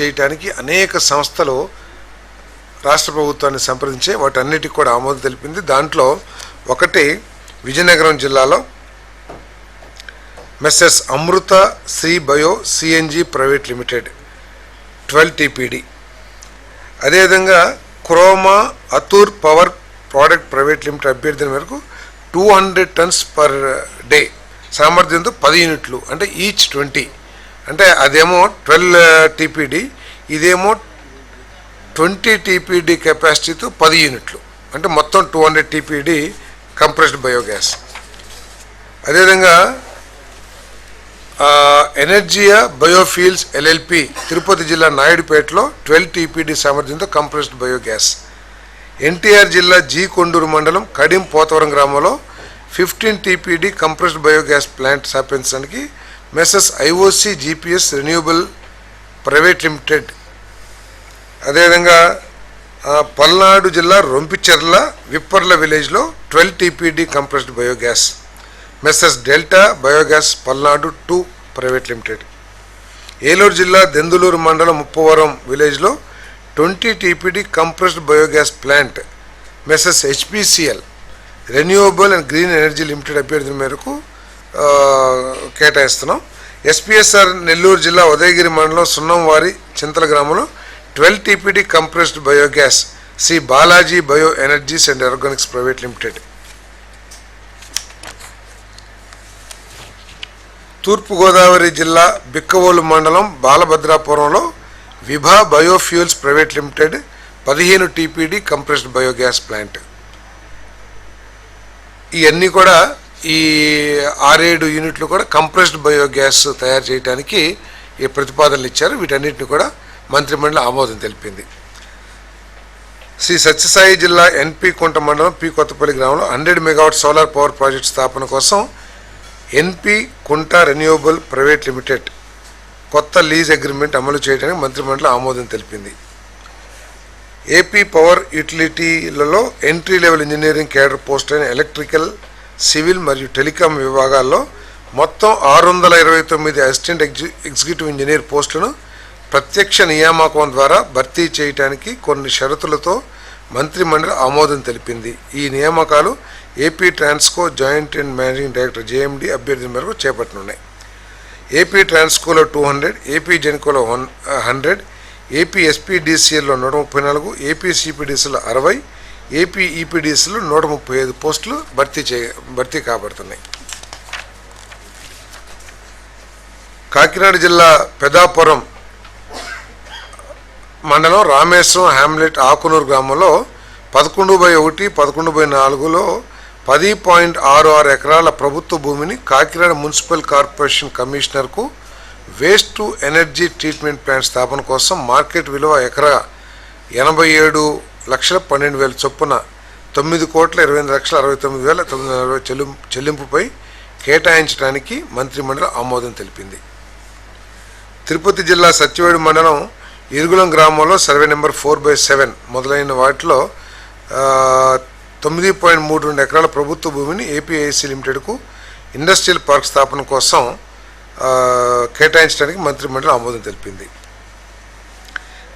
చేయడానికి అనేక సంస్థలు రాష్ట్ర ప్రభుత్వాన్ని సంప్రదించే వాటన్నిటికి కూడా ఆమోదం తెలిపింది. దాంట్లో ఒకటి విజయనగరం జిల్లాలో messrs Amrutha Sri bio CNG private limited 12 TPD, అదేవిధంగా Croma Atur power product private limited అభ్యర్థన మేరకు 200 tons per day సామర్థ్యంతో 10 యూనిట్లు, అంటే ఈచ్ 20, అంటే అదేమో 12 TPD, ఇదేమో 20 TPD కెపాసిటీతో 10 యూనిట్లు, అంటే మొత్తం 200 TPD కంప్రెస్డ్ బయోగ్యాస్. అదేవిధంగా ఎనర్జియా బయోఫీల్స్ LLP తిరుపతి జిల్లా నాయుడుపేటలో 12 TPD సామర్థ్యంతో కంప్రెస్డ్ బయోగ్యాస్. NTR జిల్లా జీ కొండూరు మండలం కడిం పోతవరం గ్రామంలో 15 TPD కంప్రెస్డ్ బయోగ్యాస్ ప్లాంట్ స్థాపించడానికి messes IOC GPS renewable private limited. అదేవిధంగా పల్నాడు జిల్లా రొంపిచెర్ల విప్పర్ల విలేజ్లో 12 TPD compressed biogas messes delta biogas Palnadu 2 private limited. Eluru జిల్లా దెందులూరు మండలం ముప్పవరం విలేజ్లో 20 TPD compressed biogas plant messes HPCL renewable and green energy limited అభ్యర్థుల మేరకు కేటాయిస్తున్నాం. SPSR నెల్లూరు జిల్లా ఉదయగిరి మండలం సున్నంవారి చింతల గ్రామంలో 12 TPD compressed biogas Sri Balaji bio energies and organics private limited. Thurpu Godavari జిల్లా బిక్కవోలు మండలం బాలభద్రాపురంలో Vibha biofuels private limited 15 TPD compressed biogas plant. ఇవన్నీ కూడా ఈ 6-7 యూనిట్లు కూడా కంప్రెస్డ్ బయోగ్యాస్ తయారు చేయడానికి ఈ ప్రతిపాదనలు ఇచ్చారు. వీటన్నిటిని కూడా మంత్రిమండలి ఆమోదం తెలిపింది. శ్రీ సత్యసాయి జిల్లా NP కుంట మండలం పి కొత్తపల్లి గ్రామంలో 100 MW సోలార్ పవర్ ప్రాజెక్ట్ స్థాపన కోసం NP Kunta renewable private limited కొత్త లీజ్ అగ్రిమెంట్ అమలు చేయడానికి మంత్రిమండలి ఆమోదం తెలిపింది. ఏపీ పవర్ యూటిలిటీలలో entry level engineering cadre post అయిన ఎలక్ట్రికల్, సివిల్ మరియు టెలికాం విభాగాల్లో మొత్తం 629 అసిస్టెంట్ ఎగ్జిక్యూటివ్ ఇంజనీర్ పోస్టులను ప్రత్యక్ష నియామకం ద్వారా భర్తీ చేయడానికి కొన్ని షరతులతో మంత్రిమండలి ఆమోదం తెలిపింది. ఈ నియామకాలు AP Transco joint and managing director JMD అభ్యర్థి మేరకు చేపట్టనున్నాయి. ఏపీ ట్రాన్స్కోలో 200, ఏపీ జెన్కోలో 100, ఏపీ SPDCLలో 134, ఏపీ CPDCలో 60, ఏపీ EPDCలో 135 పోస్టులు భర్తీ కాబడుతున్నాయి. కాకినాడ జిల్లా పెదాపురం మండలం రామేశ్వరం హ్యామ్లెట్ ఆకునూరు గ్రామంలో 11/1, 11/4లో 10.66 ఎకరాల ప్రభుత్వ భూమిని కాకినాడ మున్సిపల్ కార్పొరేషన్ కమిషనర్కు waste to energy treatment plant స్థాపన కోసం మార్కెట్ విలువ ఎకరా 87,12,000 చొప్పున 9,28,69,940 చెల్లింపుపై కేటాయించడానికి మంత్రిమండలి ఆమోదం తెలిపింది. తిరుపతి జిల్లా సత్యవేడు మండలం ఇరుగులం గ్రామంలో సర్వే నెంబర్ 4/7 మొదలైన వాటిలో 9.32 ఎకరాల ప్రభుత్వ భూమిని APIC లిమిటెడ్కు ఇండస్ట్రియల్ పార్క్ స్థాపన కోసం కేటాయించడానికి మంత్రిమండలి ఆమోదం తెలిపింది.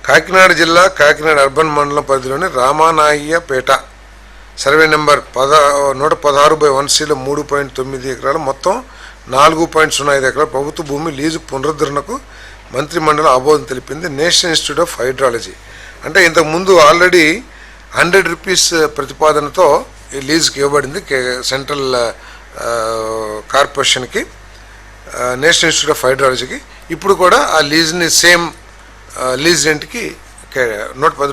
కాకినాడ జిల్లా కాకినాడ అర్బన్ మండలం పరిధిలోని రామానాయ్యపేట సర్వే నెంబర్ 116/1Cలో 3.9 ఎకరాలు మొత్తం 4.05 ఎకరాల ప్రభుత్వ భూమి లీజు పునరుద్ధరణకు మంత్రిమండలి ఆమోదం తెలిపింది. నేషనల్ ఇన్స్టిట్యూట్ ఆఫ్ హైడ్రాలజీ, అంటే ఇంతకుముందు ఆల్రెడీ 100 రూపీస్ ప్రతిపాదనతో ఈ లీజుకి ఇవ్వబడింది సెంట్రల్ కార్పొరేషన్కి, నేషనల్ ఇన్స్టిట్యూట్ ఆఫ్ హైడ్రాలజీకి. ఇప్పుడు కూడా ఆ లీజ్ని సేమ్ లీజ్ రెంట్కి 110 రూపాయలు